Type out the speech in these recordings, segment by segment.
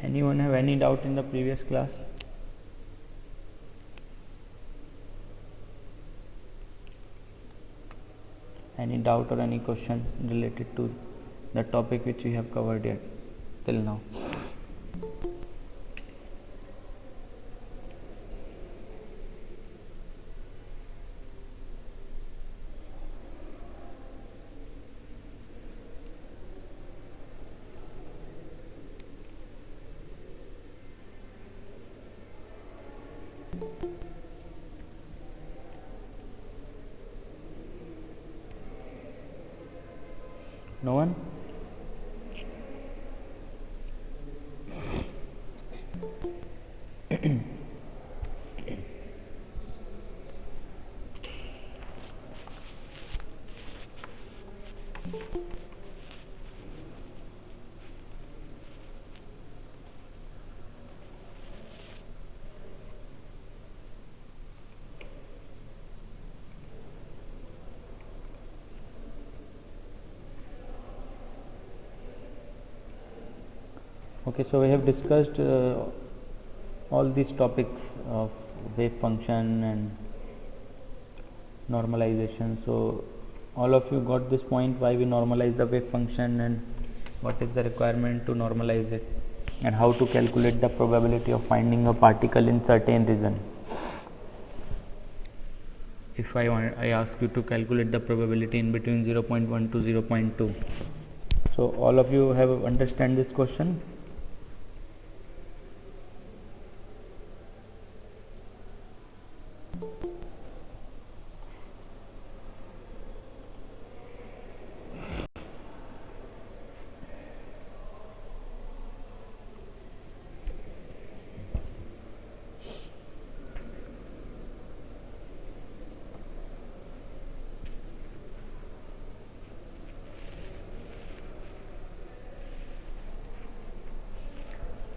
Anyone have any doubt in the previous class? Any doubt or any question related to the topic which we have covered yet till now? No one? Okay, so we have discussed all these topics of wave function and normalization. So all of you got this point, why we normalize the wave function and what is the requirement to normalize it and how to calculate the probability of finding a particle in certain region. If I ask you to calculate the probability in between 0.1 to 0.2, so all of you have understand this question?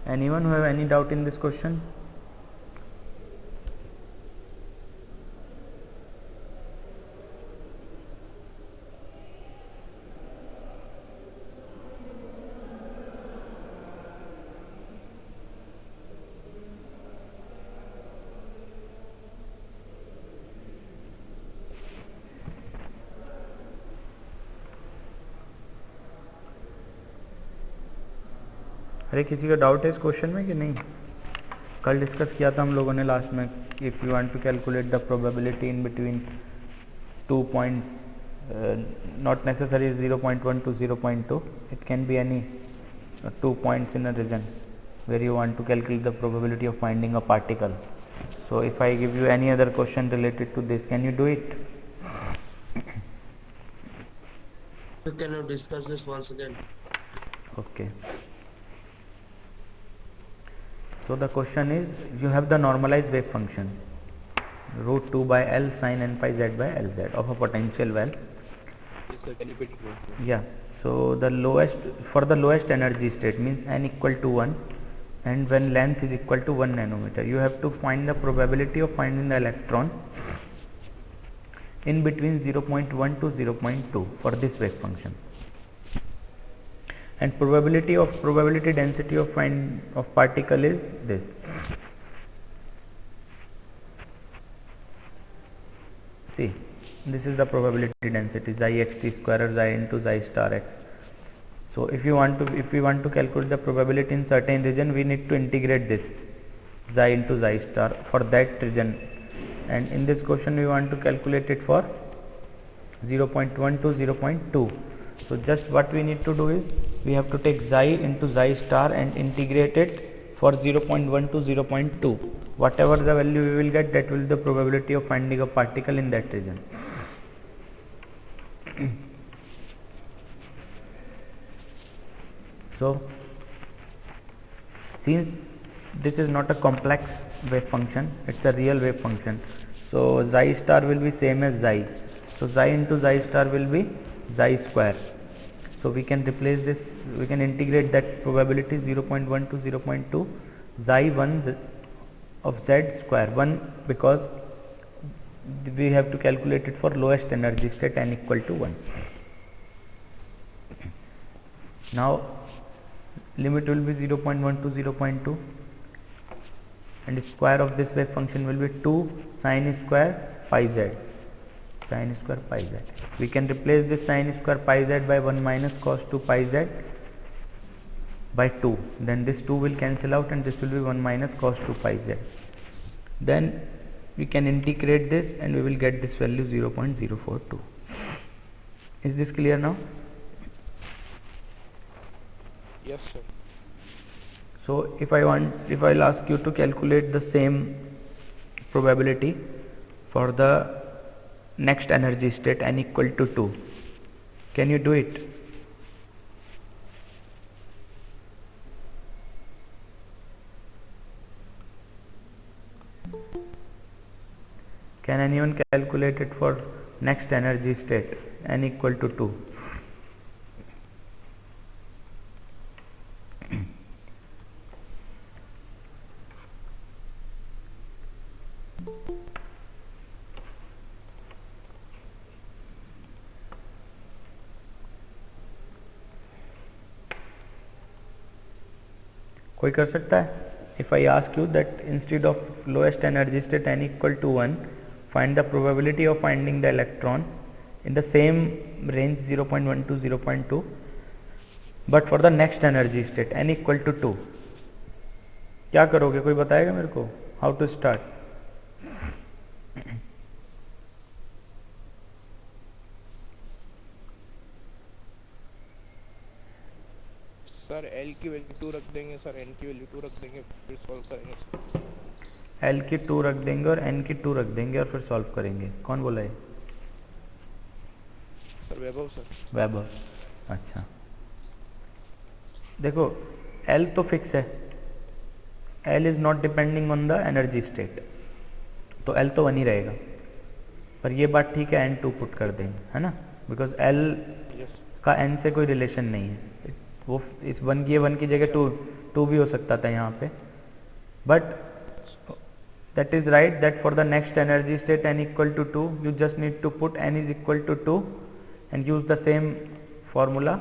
Anyone who have any doubt in this question? अरे किसी का doubt है इस question में कि नहीं? कल discuss किया था हम लोगों ने लास्ट में, if you want to calculate the probability in between 2 points, not necessary 0.1 to 0.2, it can be any 2 points in a region where you want to calculate the probability of finding a particle. So if I give you any other question related to this, can you do it? Can you discuss this once again? Okay. So the question is, you have the normalized wave function root 2 by L sin n pi z by Lz of a potential well. Yes, sir, can you repeat it once again? Yeah. So the lowest, for the lowest energy state means n equal to 1 and when length is equal to 1 nanometer, you have to find the probability of finding the electron in between 0.1 to 0.2 for this wave function. And probability density of particle is this. See, this is the probability density xi xt square or xi into xi star x. So if we want to calculate the probability in certain region, we need to integrate this xi into xi star for that region, and in this question we want to calculate it for 0.1 to 0.2. So just what we need to do is, we have to take xi into xi star and integrate it for 0.1 to 0.2. Whatever the value we will get, that will be the probability of finding a particle in that region. So since this is not a complex wave function, it's a real wave function, so xi star will be same as xi. So xi into xi star will be xi square. So we can replace this, we can integrate that probability 0.1 to 0.2 xi 1 of z square, 1 because we have to calculate it for lowest energy state n equal to 1. Now limit will be 0.1 to 0.2, and square of this wave function will be 2 sine square pi z. Sine square pi z. We can replace this sine square pi z by 1 minus cos 2 pi z by 2. Then this 2 will cancel out and this will be 1 minus cos 2 pi z. Then we can integrate this and we will get this value 0.042. Is this clear now? Yes, sir. So if I'll ask you to calculate the same probability for the next energy state n equal to 2, can you do it? Can anyone calculate it for next energy state n equal to 2? कोई कर सकता है? If I ask you that instead of lowest energy state n equal to 1, find the probability of finding the electron in the same range 0.1 to 0.2, but for the next energy state n equal to 2, क्या करोगे? कोई बताएगा मेरे को? How to start? Sir L की value 2 रख देंगे, sir N की वैल्यू 2 रख देंगे, फिर सॉल्व करेंगे सर। एल की 2 रख देंगे और एन की 2 रख देंगे और फिर सॉल्व करेंगे। कौन बोला है? सर वैभव सर। वैभव, अच्छा। देखो एल तो फिक्स है, L is not depending on the energy state, तो एल तो 1 ही रहेगा। पर ये बात ठीक है, एन 2 पुट कर देंगे, है ना, बिकॉज एल का एन से कोई रिलेशन नहीं है। वो इस 1 की जगह 2 भी हो सकता था यहाँ पे, but that is right that for the next energy state n equal to 2, you just need to put n is equal to 2 and use the same formula,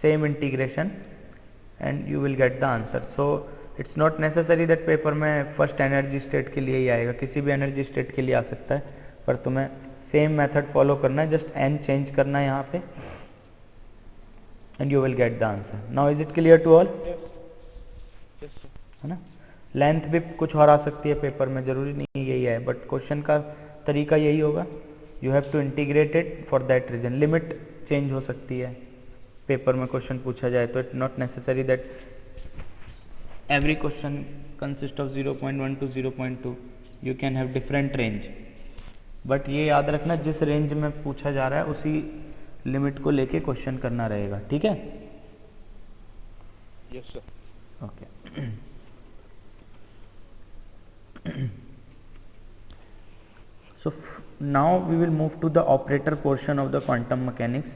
same integration, and you will get the answer. So it's not necessary that paper में first energy state के लिए ही आएगा, किसी भी energy state के लिए आ सकता है, पर तुम्हें सेम मेथड फॉलो करना है, जस्ट n चेंज करना है यहाँ पे and you will get the answer. Now is it clear to all? Yes sir. है ना? लेंथ भी कुछ और आ सकती है पेपर में, जरूरी नहीं यही है, बट क्वेश्चन का तरीका यही होगा। You have to integrate it for that reason. Limit change हो सकती है पेपर में क्वेश्चन पूछा जाए तो, it not necessary that every question consist of 0.1 to 0.2, you can have different range, but ये याद रखना जिस रेंज में पूछा जा रहा है उसी लिमिट को लेके क्वेश्चन करना रहेगा, ठीक है? Yes sir. Okay. So now we will move to the operator portion of the quantum mechanics.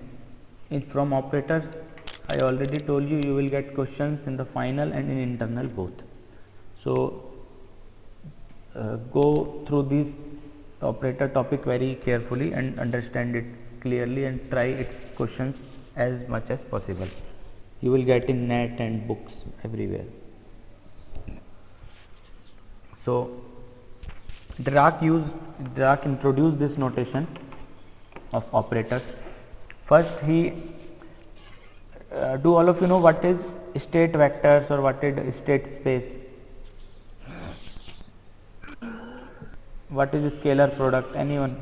From operators, I already told you, you will get questions in the final and in internal both. So go through this operator topic very carefully and understand it clearly and try its questions as much as possible. You will get in net and books everywhere. So Dirac introduced this notation of operators. First he do all of you know what is state vectors or what is state space? What is scalar product? Anyone?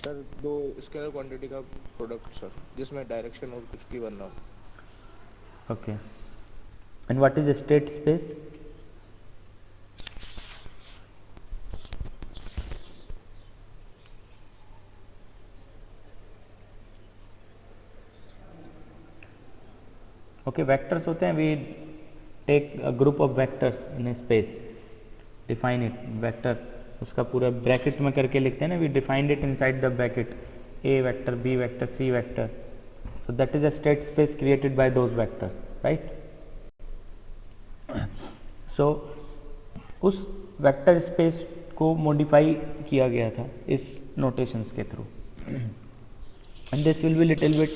Sir दो scalar quantity का product sir, जिसमें direction और कुछ की बनना हो। Okay. And what is a state space? Okay, vectors होते हैं, we take a group of vectors in a space, define it, vector, उसका पूरा ब्रैकेट में करके लिखते हैं ना, we defined it inside the bracket, A vector, B vector, C vector, so that is a state space created by those vectors, right? So उस vector space को modify किया गया था इस नोटेशंस के through, and this will be little bit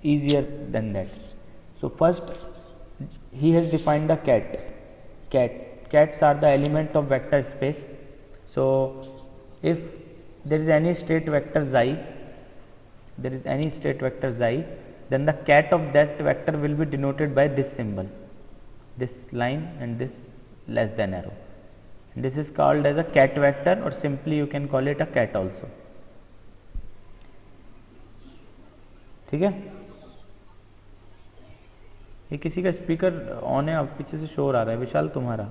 easier than that. So first he has defined the cats are the element of vector space. So if there is any state vector xi, then the cat of that vector will be denoted by this symbol, this line and this less than arrow. This is called as a cat vector, or simply you can call it a cat also. ठीक है, ये किसी का speaker on है, अब पीछे से शोर आ रहा है, विशाल तुम्हारा.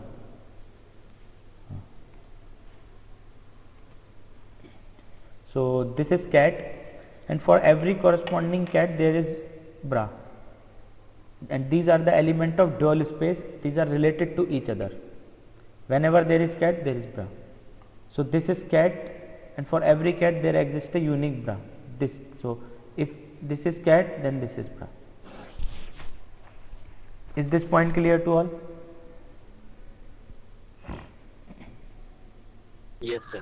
So this is cat, and for every corresponding cat there is bra, and these are the element of dual space. These are related to each other. Whenever there is cat, there is bra. So this is cat, and for every cat there exists a unique bra. So if this is cat, then this is bra. Is this point clear to all? Yes, sir.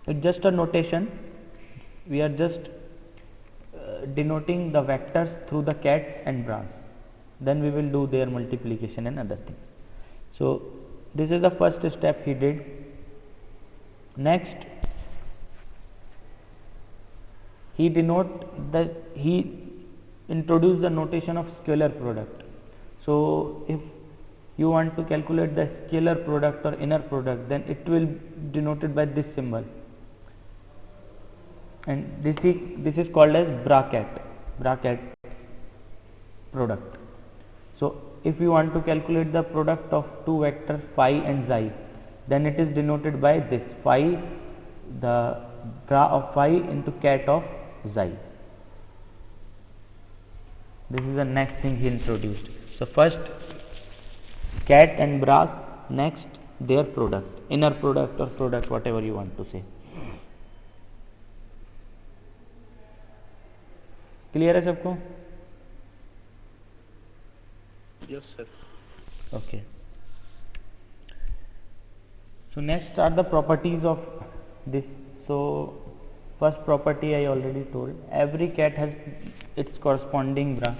It's just a notation. We are just denoting the vectors through the cats and bras. Then we will do their multiplication and other things. So this is the first step he did. Next, he introduced the notation of scalar product. So if you want to calculate the scalar product or inner product, then it will be denoted by this symbol, and this is called as bracket product. So if you want to calculate the product of two vectors phi and xi, then it is denoted by this phi, the bra of phi into cat of xi. This is the next thing he introduced. So first cat and bras, next their product, inner product or product, whatever you want to say. Clear है सबको? Yes, sir. Okay. So next are the properties of this. So first property I already told. Every cat has its corresponding bra.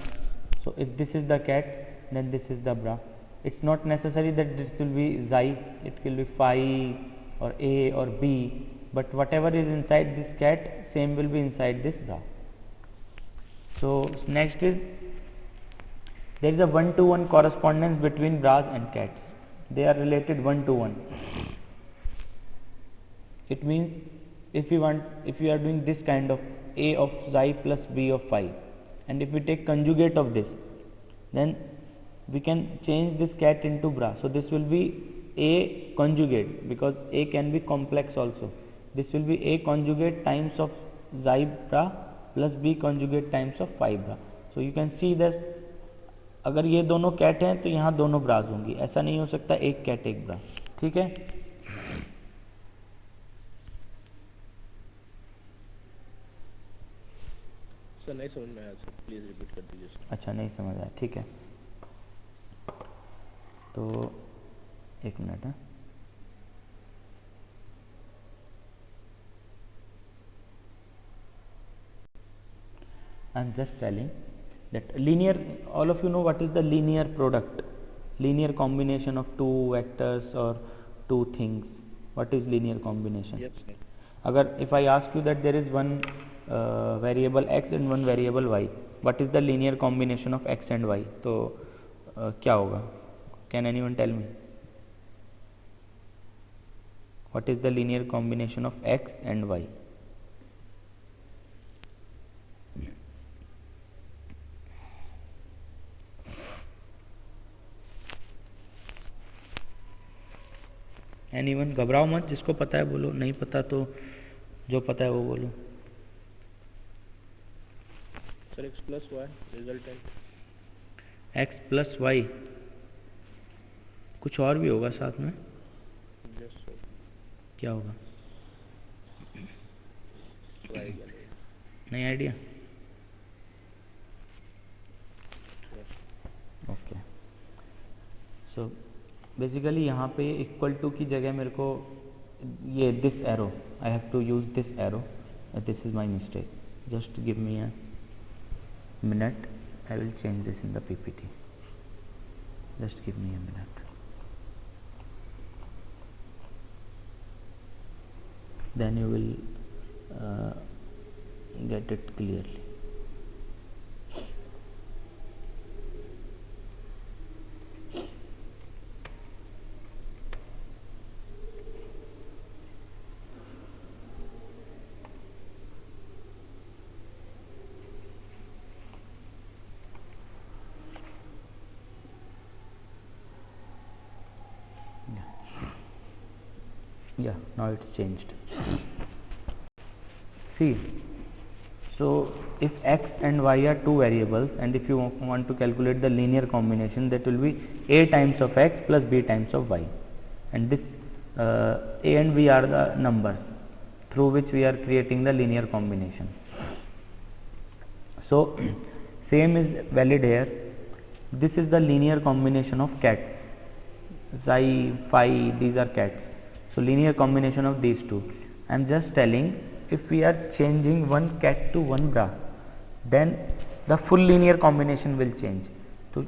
So if this is the cat, then this is the bra. It's not necessary that this will be xi. It will be phi or a or b. But whatever is inside this cat, same will be inside this bra. So next is, there is a one-to-one correspondence between bras and cats. They are related one-to-one. It means if you are doing this kind of a of xi plus b of phi, and if we take conjugate of this, then we can change this cat into bra. So this will be a conjugate, because a can be complex also. This will be a conjugate times of xi bra plus b conjugate times of phi bra. So you can see this, अगर ये दोनों cat हैं तो यहाँ दोनों bras होंगी. ऐसा नहीं हो सकता एक कैट एक ब्रा. ठीक है? सर नहीं समझ में आया सर, प्लीज रिपीट कर दीजिए सर. अच्छा, नहीं समझ आया. ठीक है, तो एक मिनट है. I am just telling that linear, all of you know what is the linear product, linear combination of two vectors or two things. What is linear combination? Yes, sir. अगर if I ask you that there is one variable x and one variable y, what is the linear combination of x and y? तो क्या होगा? Can anyone tell me? What is the linear combination of x and y? Anyone? घबराओ मत, जिसको पता है बोलो, नहीं पता तो जो पता है वो बोलो. Sir x plus y resultant. x plus y, कुछ और भी होगा साथ में. Yes sir. क्या होगा? नहीं आइडिया? ओके. सो बेसिकली यहाँ पे इक्वल टू की जगह मेरे को ये this arrow, I have to use this arrow. This is my mistake. Just give me minute. I will change this in the PPT. Just give me a minute. Then you will get it clearly. Yeah, now it's changed. See, so if x and y are two variables, and if you want to calculate the linear combination, that will be a times of x plus b times of y, and this a and b are the numbers through which we are creating the linear combination. So same is valid here. This is the linear combination of cats, xi, phi, these are cats. So linear combination of these two. I am just telling, if we are changing one cat to one bra, then the full linear combination will change. So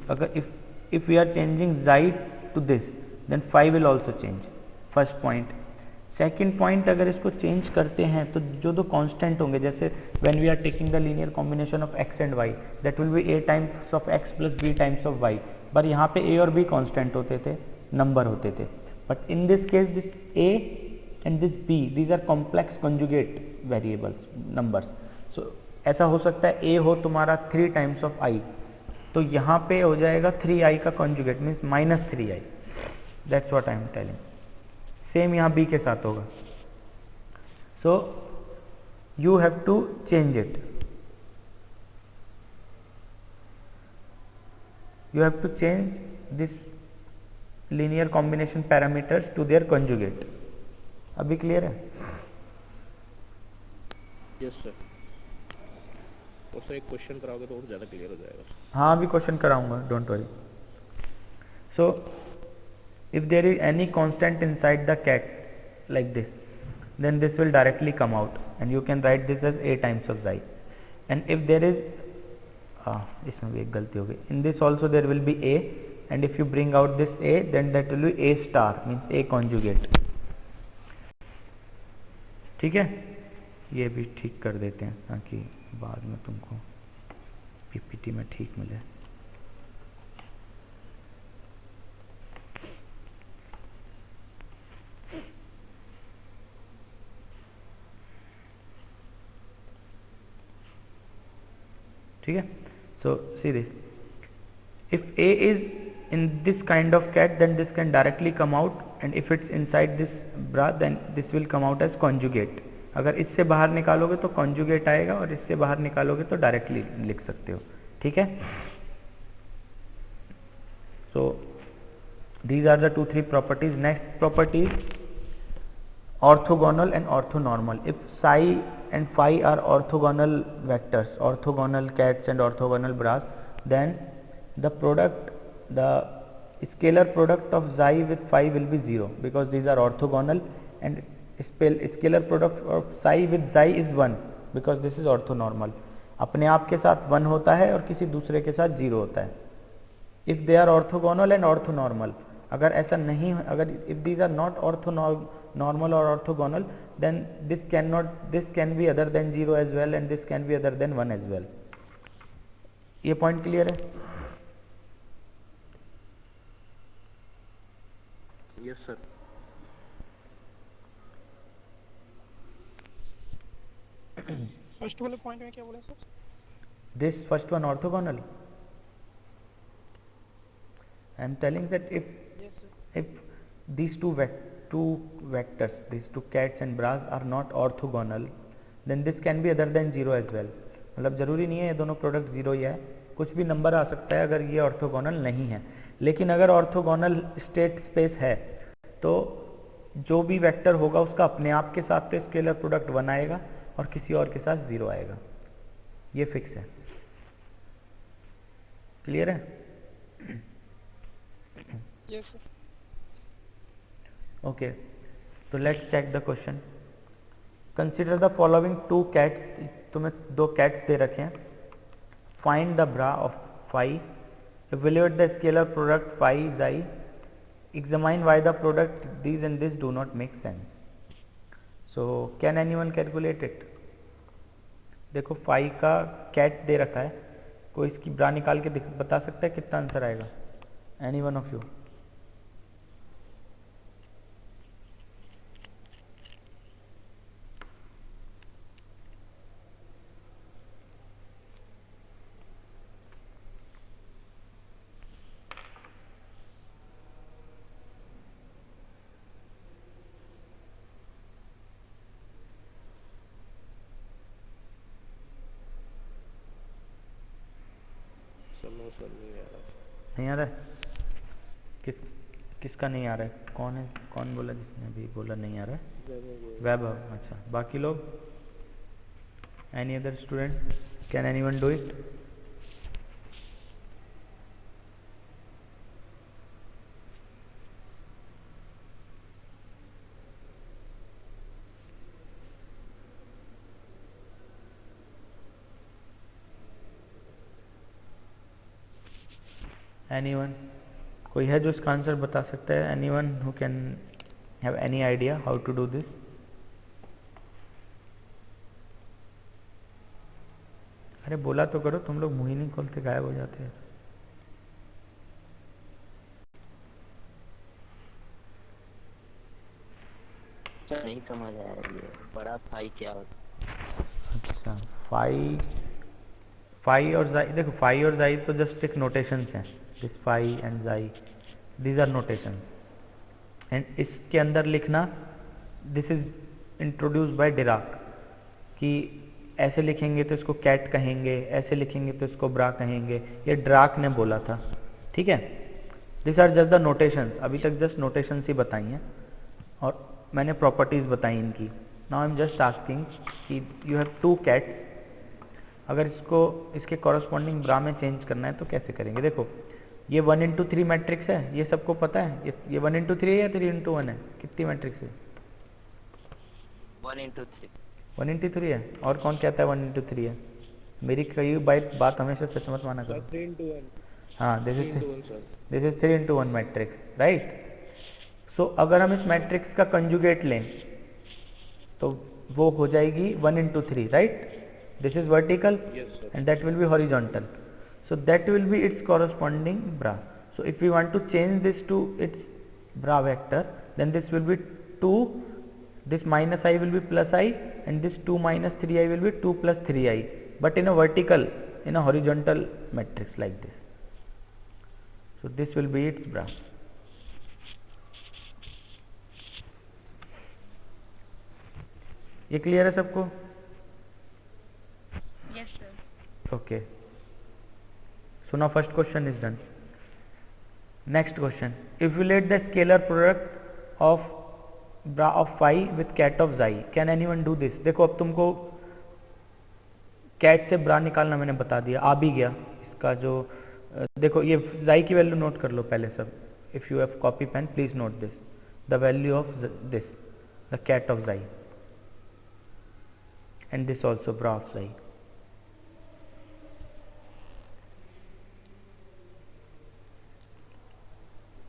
if we are changing xi to this, then phi will also change. First point. Second point, अगर इसको change करते हैं तो जो दो constant होंगे, जैसे when we are taking the linear combination of x and y, that will be a times of x plus b times of y. पर यहाँ पे a और b constant होते थे, number होते थे. But in this case, this a and this b, these are complex conjugate variables, numbers. So ऐसा हो सकता है a हो तुम्हारा 3 times of i, तो यहाँ पे हो जाएगा 3i का conjugate, means minus 3i. That's what I am telling. Same यहाँ b के साथ होगा. So you have to change it. You have to change this linear combination parameters to their conjugate. अभी क्लियर है? Yes sir. और sir एक question कराओगे तो और ज़्यादा क्लियर हो जाएगा. हाँ, अभी क्वेश्चन कराऊंगा, don't worry. So if there is any constant inside the cat like this, then this will directly come out, and you can write this as a times of xi. And if there is इसमें भी एक गलती हो गई. In this also there will be a, and if you bring out this a, then that will be a star, means a conjugate. ठीक है, ये भी ठीक कर देते हैं ताकि बाद में तुमको पीपीटी में ठीक मिले. ठीक है. So see this, if a is in this kind of cat, then this can directly come out, and if it's inside this bra, then this will come out as conjugate. अगर इससे बाहर निकालोगे तो conjugate आएगा, और इससे बाहर निकालोगे तो directly लिख सकते हो. ठीक है. So these are the 2-3 properties. Next property is orthogonal and orthonormal. If psi and phi are orthogonal vectors, orthogonal cats and orthogonal bras, then the product, the scalar product of xi with phi will be 0, because these are orthogonal, and scalar product of psi with xi is 1, because this is orthonormal. अपने आप के साथ 1 होता है और किसी दूसरे के साथ 0 होता है. If they are orthogonal and orthonormal, अगर ऐसा नहीं, अगर if these are not orthonormal or orthogonal, then this can be other than 0 as well, and this can be other than 1 as well. ये point clear है? Yes sir. First वाले point में क्या बोला sir? This first one orthogonal. I am telling that if these two vectors, these two cats and bras are not orthogonal, then this can be other than 0 as well. मतलब जरूरी नहीं है ये दोनों प्रोडक्ट 0 ही है, कुछ भी नंबर आ सकता है अगर ये ऑर्थोगोनल नहीं है. लेकिन अगर ऑर्थोगोनल स्टेट स्पेस है तो जो भी वेक्टर होगा उसका अपने आप के साथ तो स्केलर प्रोडक्ट 1 आएगा और किसी और के साथ 0 आएगा. ये फिक्स है. क्लियर है? Yes sir. ओके, तो let's check the question. Consider the following 2 kets. तुम्हें 2 कैट्स दे रखे हैं. find the bra of phi, evaluate the scalar product phi xi, examine why the product these and this do not make sense. So can anyone calculate it? देखो phi का cat दे रखा है, कोई इसकी ब्रा निकाल के बता सकता है कितना आंसर आएगा? Any one of you? Samosa नहीं आ रहा। नहीं आ रहा है? किसका नहीं आ रहा है? कौन है? कौन बोला जिसने अभी बोला नहीं आ रहा है? वैभव। अच्छा, बाकी लोग? Any other student? Can anyone do it? Anyone? कोई है जो इसका आंसर बता सकता है? Anyone who can have any idea how to do this? अरे बोला तो करो, तुम लोग मुंह ही नहीं खोलते, गायब हो जाते हैं। नहीं समझ आया ये बड़ा फाई क्या होता? अच्छा, फाई और जाई, देखो फाई और जाई तो जस्ट एक नोटेशंस हैं, दिस फाई एंड जाई, दीज आर नोटेशंस, एंड इसके अंदर लिखना this is introduce by Dirac, कि ऐसे लिखेंगे तो इसको कैट कहेंगे, ऐसे लिखेंगे तो इसको ब्रा कहेंगे, ये डिराक ने बोला था, ठीक है। This are just the notations, अभी तक जस्ट नोटेशंस ही बताई हैं और मैंने प्रॉपर्टीज बताई इनकी। Now I am just asking कि यू हैव टू कैट्स, अगर इसको इसके कॉरस्पॉन्डिंग ब्रा में चेंज करना है तो कैसे करेंगे? देखो ये 1:3 मैट्रिक्स है, ये सबको पता है, ये 1:3 है या 3:1 है? कितनी मैट्रिक्स है? 1:3। 1:3 है। और कौन कहता है 1:3 है? मेरी कई बात हमेशा सच मत माना करो। 3:1। हाँ, दिस इज 3:1 मैट्रिक्स, राइट। सो अगर हम इस मैट्रिक्स का कंजुगेट लें तो वो हो जाएगी 1:3, right. This is vertical, Yes, sir. and that will be horizontal. So that will be its corresponding bra. So if we want to change this to its bra vector, then this will be 2, this minus I will be plus I, and this 2 minus 3I will be 2 plus 3I, but in a vertical, in a horizontal matrix like this. So this will be its bra. ये clear है सबको? Yes, sir. Okay. So now first question is done. Next question. Evaluate the scalar product of bra of phi with cat of xi. Can anyone do this? देखो अब तुमको cat से ब्रा निकालना मैंने बता दिया, आ भी गया इसका जो देखो ये xi की वैल्यू नोट कर लो पहले सब. If you have copy pen, please note this. The value of this, the cat of xi, and this also bra of xi.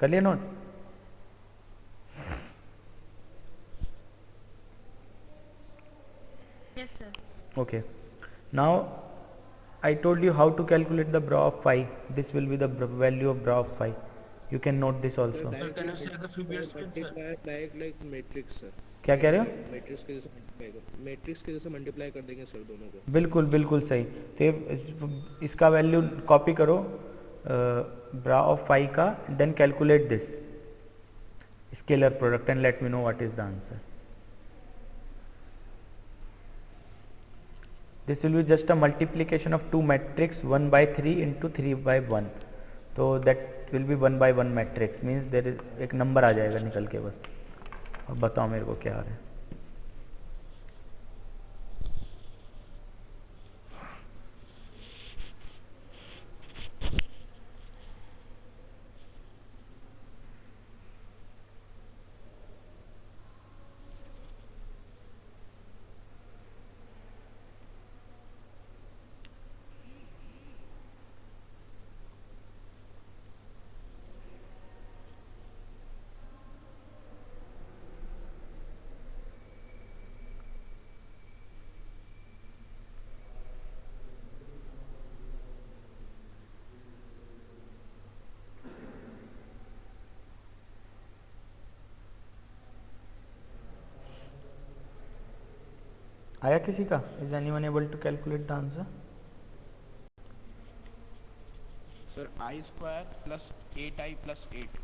कर लिया note? Yes, sir. Okay. Now I told you how to calculate the bra of phi. This will be the value of bra of phi. You can note this also. Sir, can you say the figures, sir? like matrix sir. क्या कह रहे हो? Matrix के जैसे multiply कर देंगे sir दोनों को. बिल्कुल बिल्कुल सही. तो इसका वैल्यू कॉपी करो bra of phi का, then calculate this scalar product and let me know what is the answer. This will be just a multiplication of two matrix 1/3 into 3/1. So that will be 1/1 matrix, means there is एक number आ जाएगा निकल के बस. अब बताओ मेरे को क्या आ रहा है. आया किसी का? Is anyone able to calculate the answer? Sir i square plus 8i plus 8।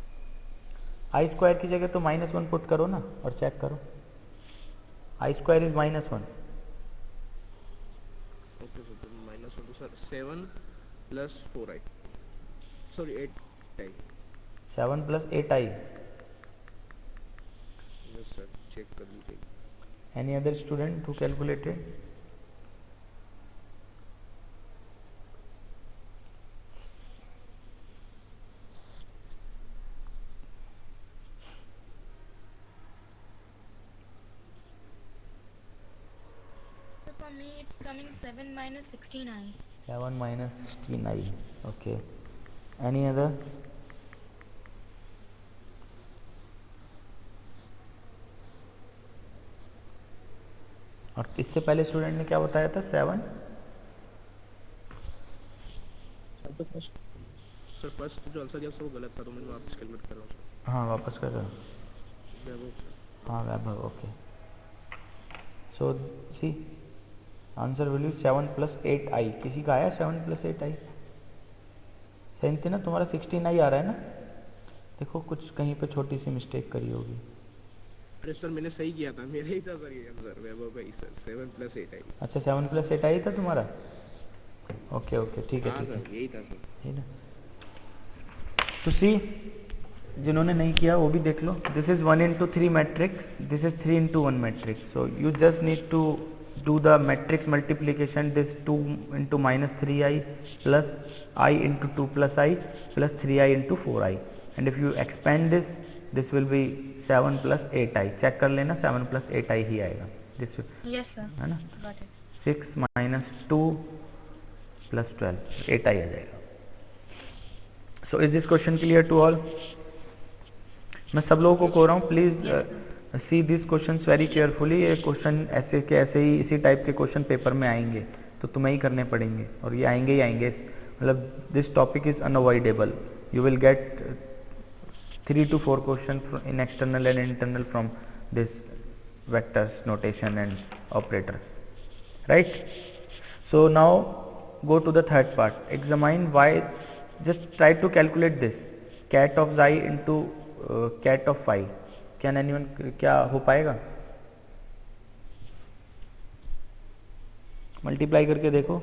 I square की जगह तो -1 पुट करो ना और चेक करो। I square is -1। Okay sir, तो माइनस हो तो sir 7 plus 4i, sorry 8i। 7 + 8i। Yes sir, check कर लीजिए। Any other student who calculated? So for me it's coming 7 minus 16i. 7 minus 16i. Okay. Any other? और इससे पहले student ने क्या बताया था? 7? तो फर्स्ट सर, फर्स्ट जो आंसर दिया सर वो गलत था, तो मैं वापस कैलकुलेट कर रहा हूँ सर। हाँ, वापस कर रहे हो? वैभव सर। हाँ, Vaibhav. Okay. So C answer will be 7 + 8i। किसी का आया 7 + 8i? सही थी ना? तुम्हारा 16i आ रहा है ना? देखो कुछ कहीं पे छोटी सी मिस्टेक करी होगी। अरे सर, मैंने सही किया था, मेरा ही था सर ये आंसर, वैभव का ही सर, 7 + 8i। अच्छा, 7 + 8i था तुम्हारा? ओके ओके, ठीक है हाँ ठीक है। सर, यही था सर। है ना? तो सी जिन्होंने नहीं किया वो भी देख लो। This is 1 × 3 matrix, this is 3 × 1 matrix. So you just need to do the matrix multiplication, this 2 × -3i plus I × 2 + i plus 3i × 4i, and if you expand this, this will be 7 + 8i। Check कर लेना, 7 + 8i ही आएगा। this Yes sir. है ना? Got it. 6 - 2 + 12, 8i आ जाएगा। so is this question clear to all? मैं सब लोगों को कह रहा हूँ, please see this question very carefully. ये क्वेश्चन ऐसे के ऐसे ही इसी टाइप के क्वेश्चन पेपर में आएंगे, तो तुम्हें ही करने पड़ेंगे, और ये आएंगे ही आएंगे। मतलब this topic is unavoidable. You will get 3 to 4 question in external and internal from this vectors notation and operator, right? So now go to the third part. Examine why. Just try to calculate this cat of xi into cat of phi. Can anyone, क्या हो पाएगा? Multiply करके देखो।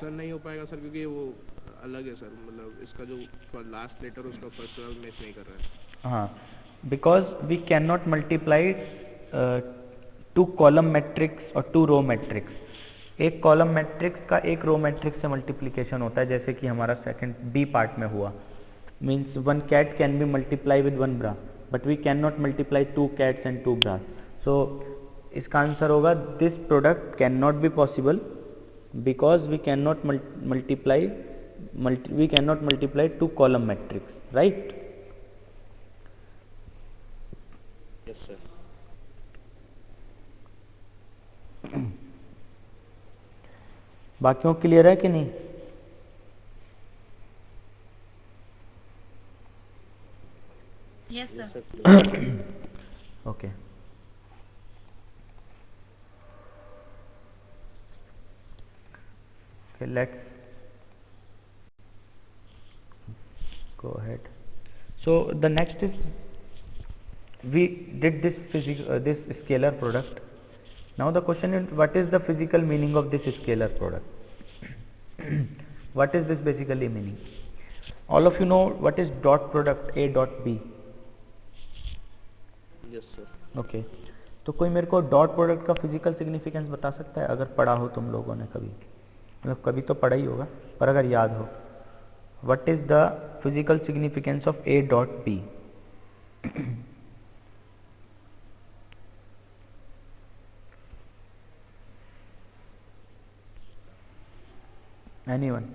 Sir नहीं हो पाएगा sir, क्योंकि वो अलग है सर, मतलब इसका जो लास्ट लेटर उसका फर्स्ट वाला मैच नहीं कर रहा है। हाँ, because we can not multiply 2 column matrix और 2 रो मैट्रिक्स। एक कॉलम मैट्रिक्स का एक रो मैट्रिक्स से मल्टीप्लिकेशन होता है, जैसे कि हमारा सेकंड बी पार्ट में हुआ। Means 1 cat can be multiply with 1 bra, but we can not multiply 2 cats and 2 bras। So इसका आंसर होगा this product can not be possible because we can not multiply 2 column matrix, right? Yes sir. बाकियों clear है कि नहीं? Yes sir. Okay. Okay, let's go ahead. So the next is, we did this this scalar product. Now the question is, what is the physical meaning of this scalar product? What is this basically meaning? All of you know what is dot product A dot B? Yes sir. Okay, तो कोई मेरे co dot product का physical significance बता सकता है, अगर पढ़ा हो तुम लोगों ने कभी? मतलब कभी तो पढ़ा ही होगा, पर अगर याद हो, what is the physical significance of A dot B? Anyone?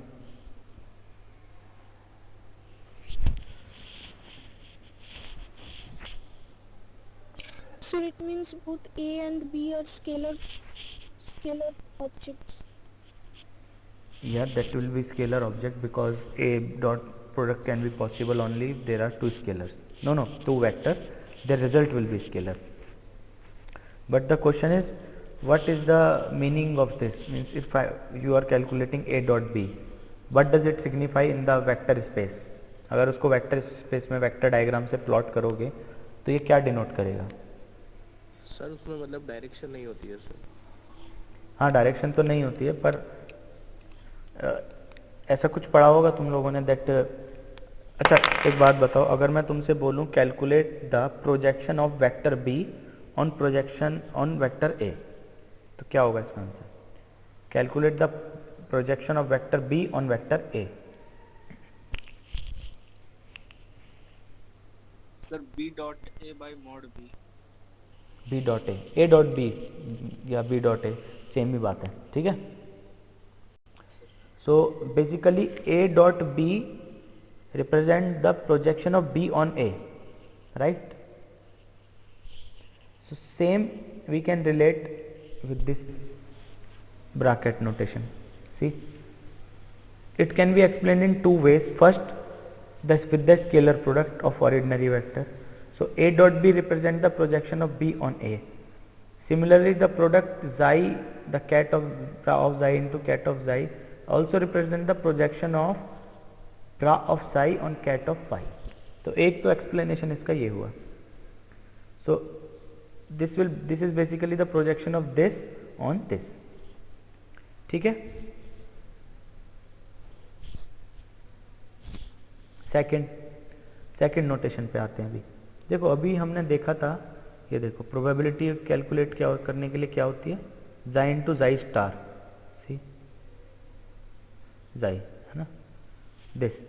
So it means both A and B are scalar objects. Yeah, that will be scalar object because a dot product can be possible only if there are two scalars. No, two vectors. The result will be scalar. But the question is, what is the meaning of this? Means if you are calculating a dot b, what does it signify in the vector space? अगर उसको vector space में vector diagram से plot करोगे तो ये क्या denote करेगा? Sir उसमें मतलब डायरेक्शन नहीं होती है सर. हाँ, डायरेक्शन तो नहीं होती है, पर ऐसा कुछ पढ़ा होगा तुम लोगों ने दैट. अच्छा एक बात बताओ, अगर मैं तुमसे बोलूं calculate the projection of vector B on projection on vector A, तो क्या होगा इसका answer? Calculate the projection of vector B on vector A. Sir, B dot A by mod B. B dot A dot B या B dot A same ही बात है, ठीक है. So basically A dot B represent the projection of B on A, right. So same we can relate with this bracket notation. See, it can be explained in two ways. First, with the scalar product of ordinary vector. So a dot b represent the projection of b on a. Similarly, the product xi, the cat of xi into cat of xi, also represent the projection of bra of psi on cat of phi. तो एक तो explanation इसका ये हुआ. So this is basically the projection of this on this. ठीक है. Second notation पे आते हैं. अभी देखो, अभी हमने देखा था, ये देखो प्रोबेबिलिटी कैलकुलेट क्या करने के लिए क्या होती है, जाई इंटू जाई स्टार. सी जाई है ना, this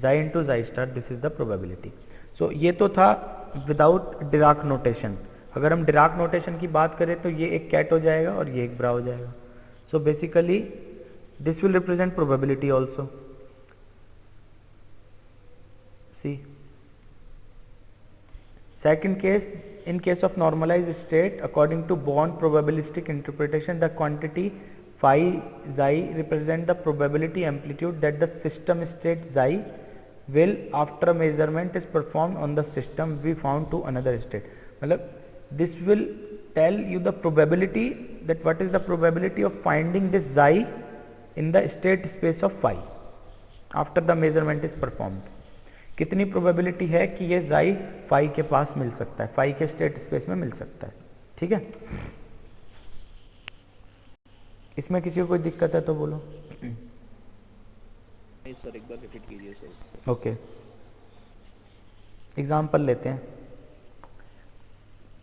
xi into xi star, this is the probability. So ये तो था विदाउट डिराक नोटेशन. अगर हम डिराक नोटेशन की बात करें तो ये एक कैट हो जाएगा और ये एक ब्रा हो जाएगा. So basically this will represent probability also. See, second case, in case of normalized state, according to Born probabilistic interpretation, the quantity phi xi represent the probability amplitude that the system state xi will, after measurement is performed on the system, be found to another state. मतलब this will tell you the probability, that what is the probability of finding this xi in the state space of phi after the measurement is performed. कितनी probability है कि ये जाई phi के पास मिल सकता है, phi के स्टेट स्पेस में मिल सकता है. ठीक है. इसमें किसी को कोई दिक्कत है तो बोलो. नहीं सर, एक बार रिपीट कीजिए सर. ओके, एग्जाम्पल लेते हैं.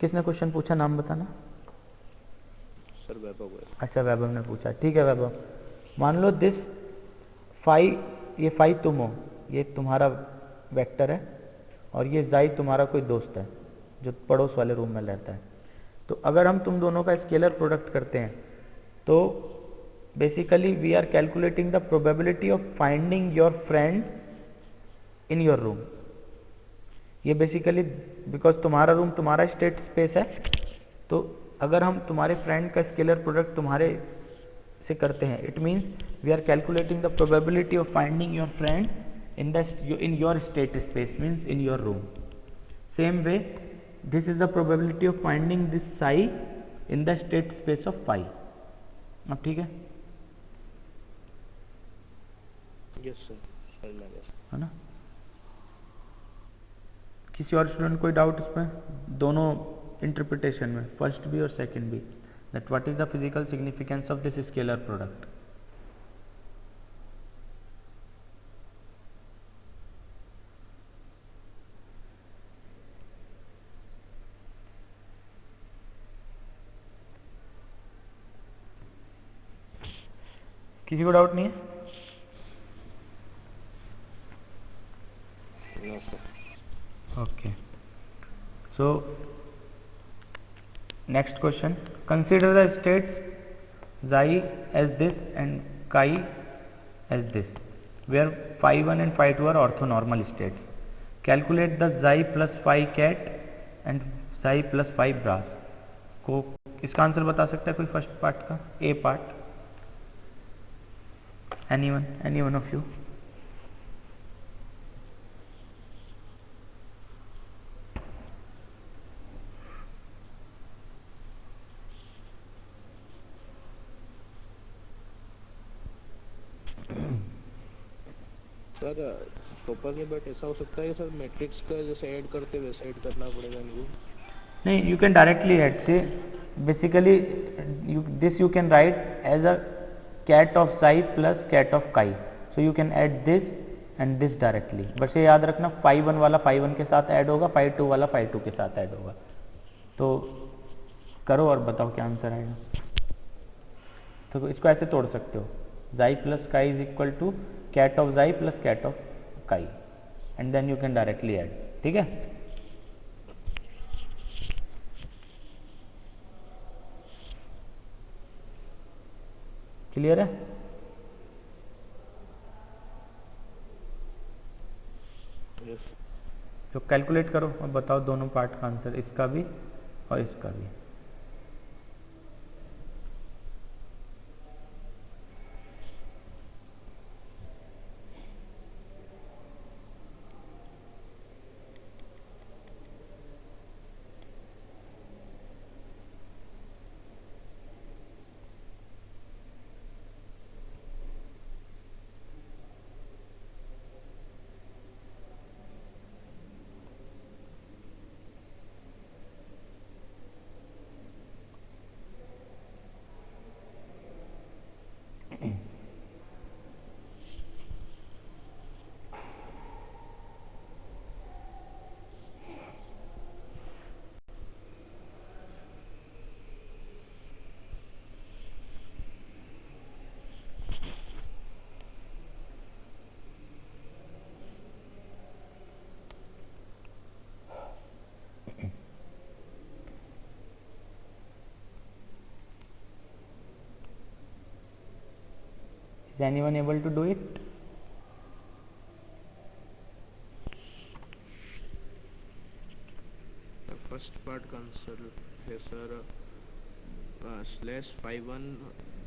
किसने क्वेश्चन पूछा, नाम बताना. सर वैभव. अच्छा, वैभव ने पूछा. ठीक है वैभव, मान लो दिस फाई, ये फाई तुम हो, ये तुम्हारा वेक्टर है, और ये जाई तुम्हारा कोई दोस्त है जो पड़ोस वाले रूम में रहता है. तो अगर हम तुम दोनों का स्केलर प्रोडक्ट करते हैं तो basically we are calculating the probability of finding your friend in your room. ये बेसिकली बिकॉज तुम्हारा रूम तुम्हारा स्टेट स्पेस है, तो अगर हम तुम्हारे फ्रेंड का स्केलर प्रोडक्ट तुम्हारे से करते हैं, it means we are calculating the probability of finding your friend in your state space, means in your room. Same way, this is the probability of finding this psi in the state space of phi. अब ठीक है. Yes sir, समझ में आ गया है ना. किसी और स्टूडेंट कोई डाउट इसमें, दोनों इंटरप्रिटेशन में, फर्स्ट भी और सेकंड भी, that what is the physical significance of this scalar product. किसी को डाउट नहीं है? No sir. Okay, so next question. Consider the states xi as this and chi as this, where phi 1 and phi 2 are orthonormal states. Calculate the xi plus phi cat and xi plus phi brass. को इसका answer बता सकता है कोई first part का, A part. any one of you? Sir properly but ऐसा हो सकता है कि सर मैट्रिक्स का जैसे ऐड करते वैसे ऐड करना पड़ेगा इनको. नहीं, you can directly add. See, basically this you can write as a cat of psi plus cat of chi. So you can add this and this directly. बस ये याद रखना phi 1 वाला phi 1 के साथ ऐड होगा, phi 2 वाला phi 2 के साथ ऐड होगा. तो करो और बताओ क्या आंसर आएगा. तो इसको ऐसे तोड़ सकते हो, xi plus chi is equal to cat of xi plus cat of chi, and then you can directly add. ठीक है. क्लियर है? यस. तो कैलकुलेट करो और बताओ दोनों पार्ट का आंसर, इसका भी और इसका भी. Is anyone able to do it? First part का आंसर है सर स्लैश 5 1,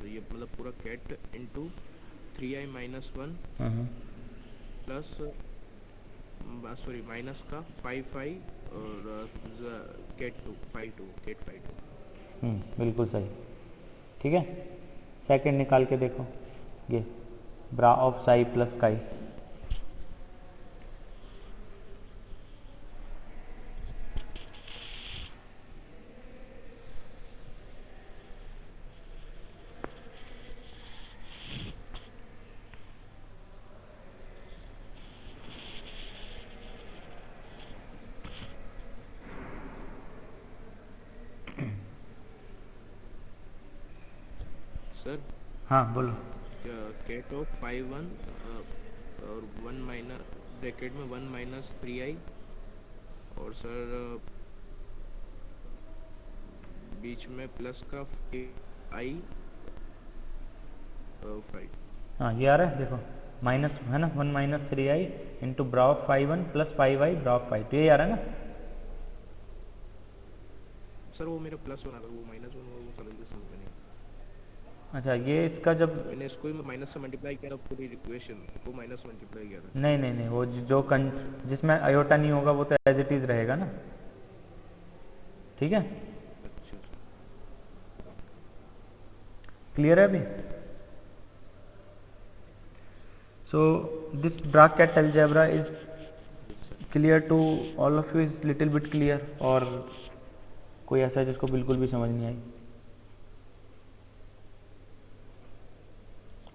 ये मतलब पूरा ket into 3i minus 1 plus sorry minus का 5i और कैट 2 5 2 कैट 5 2. बिल्कुल सही. ठीक है. सेकंड निकाल के देखो, ये bra of psi plus chi. Sir हाँ बोलो. कैट ऑफ 5 1 और 1 माइनस ब्रैकेट में 1 माइनस 3i और सर बीच में प्लस का i 5. हाँ ये आ रहा है देखो, माइनस है ना, 1 minus 3i into bra of 5 1 plus 5i bra of 5. तो ये आ रहा है ना. सर वो मेरा प्लस होना था, वो माइनस होना वो समझ में नहीं. अच्छा, ये इसका जब मैंने इसको ही माइनस से मल्टीप्लाई किया था, पूरी इक्वेशन को माइनस मल्टीप्लाई किया था. नहीं नहीं नहीं, वो जो जिसमें आयोटा नहीं होगा वो तो एज इट इज रहेगा ना. ठीक है. अच्छा. क्लियर है अभी? So this bracket algebra is clear to all of you? Is little bit clear? और कोई ऐसा है जिसको बिल्कुल भी समझ नहीं आई?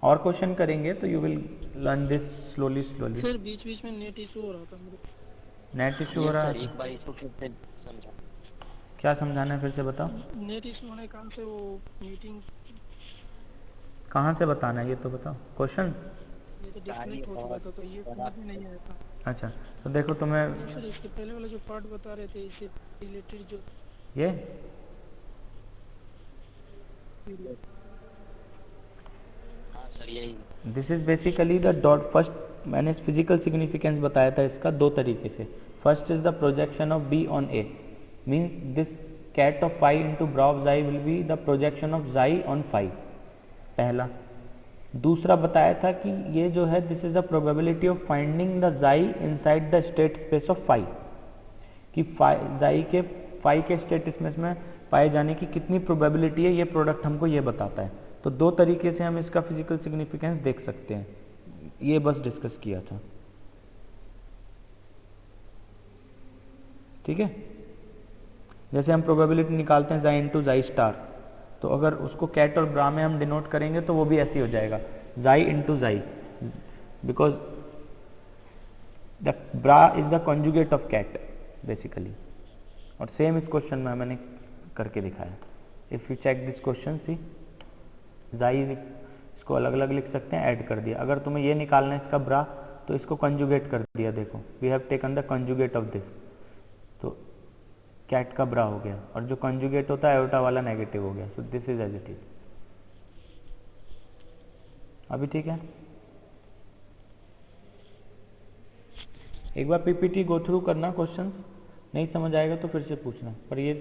और क्वेश्चन करेंगे तो you will learn this slowly. Sir बीच बीच में नेट इशू हो रहा था मेरे. नेट इशू हो रहा सर है? एक बार इसको फिर से समझा. क्या समझाना है, फिर से बताओ. नेट इशू होने के कारण से वो मीटिंग कहाँ से बताना है ये तो बताओ. क्वेश्चन ये तो डिस्कनेक्ट हो चुका था, तो ये समझ में नहीं आया था. अच्छा, तो देखो तुम्हें नहीं सर, इसके पहले वाला जो पार्ट बता रहे थे इससे रिलेटेड जो ये हाँ सर यही. This is basically the dot. First मैंने फिजिकल सिग्निफिकेंस बताया था इसका दो तरीके से. First is the projection of B on A, means this ket of phi into bra of xi will be the projection of xi on phi, पहला. दूसरा बताया था कि ये जो है this is the probability of finding the xi inside the state space of phi, कि xi के फाई के स्टेट स्पेस में पाए जाने की कितनी प्रोबेबिलिटी है, ये प्रोडक्ट हमको ये बताता है। तो दो तरीके से हम इसका फिजिकल सिग्निफिकेंस देख सकते हैं, ये बस डिस्कस किया था। ठीक है, जैसे हम प्रोबेबिलिटी निकालते हैं जाई इनटू जाई स्टार, तो अगर उसको कैट और ब्रा में हम डिनोट करेंगे तो वो भी ऐसे हो जाएगा, xi into xi, because the bra is the conjugate of ket basically. और सेम इस क्वेश्चन में मैंने करके दिखाया। If you check this question, see xi इसको अलग अलग लिख सकते हैं, ऐड कर दिया। अगर तुम्हें ये निकालना है इसका ब्रा, तो इसको कंजुगेट कर दिया, देखो we have taken the conjugate of this, तो कैट का ब्रा हो गया, और जो कंजुगेट होता है एयोटा वाला नेगेटिव हो गया। So this is as it is. अभी ठीक है, एक बार पीपीटी गो थ्रू करना, क्वेश्चंस नहीं समझ आएगा तो फिर से पूछना, पर ये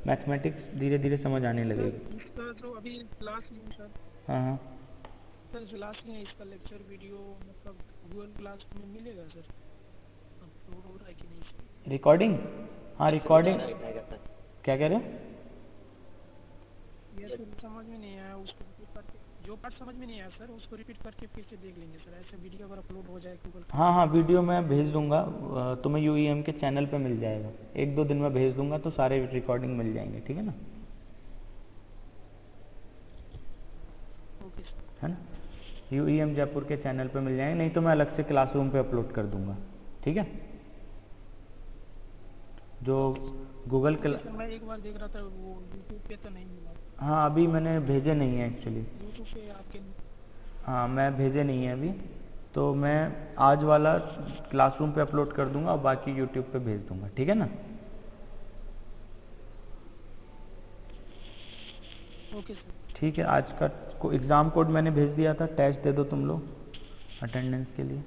मैथमेटिक्स धीरे धीरे समझ आने लगेगी। इसका जो अभी क्लास है सर, हाँ हाँ सर जो लास्ट है इसका लेक्चर वीडियो मतलब गूगल क्लास में मिलेगा सर? अपलोड हो रहा है कि नहीं सर? रिकॉर्डिंग? हाँ रिकॉर्डिंग। क्या कह रहे हो? ये सर समझ में नहीं आया, उसको रिपीट करके, जो पार्ट समझ में नहीं आया सर उसको रिपीट करके फिर से देख लेंगे सर, ऐसे वीडियो अगर अपलोड हो जाए गूगल। हाँ हाँ वीडियो मैं भेज दूंगा, तुम्हें यूईएम के चैनल पे मिल जाएगा, एक दो दिन में भेज दूंगा तो सारे रिकॉर्डिंग मिल जाएंगे, ठीक है ना? ओके सर, है ना? यूईएम जयपुर के चैनल पे मिल जाएंगे, नहीं तो मैं अलग से क्लासरूम पे अपलोड कर दूंगा, ठीक है? जो गूगल क्लास, सर मैं एक बार देख रहा था वो यूट्यूब पे तो नहीं मिला। हाँ अभी मैंने भेजे नहीं है एक्चुअली, यूट्यूब पे आपके हाँ मैं भेजे नहीं है अभी, तो मैं आज वाला क्लासरूम पे अपलोड कर दूंगा और बाकी यूट्यूब पे भेज दूंगा, ठीक है ना? Okay sir. ठीक है, आज का एग्जाम कोड मैंने भेज दिया था, टेस्ट दे दो तुम लोग अटेंडेंस के लिए।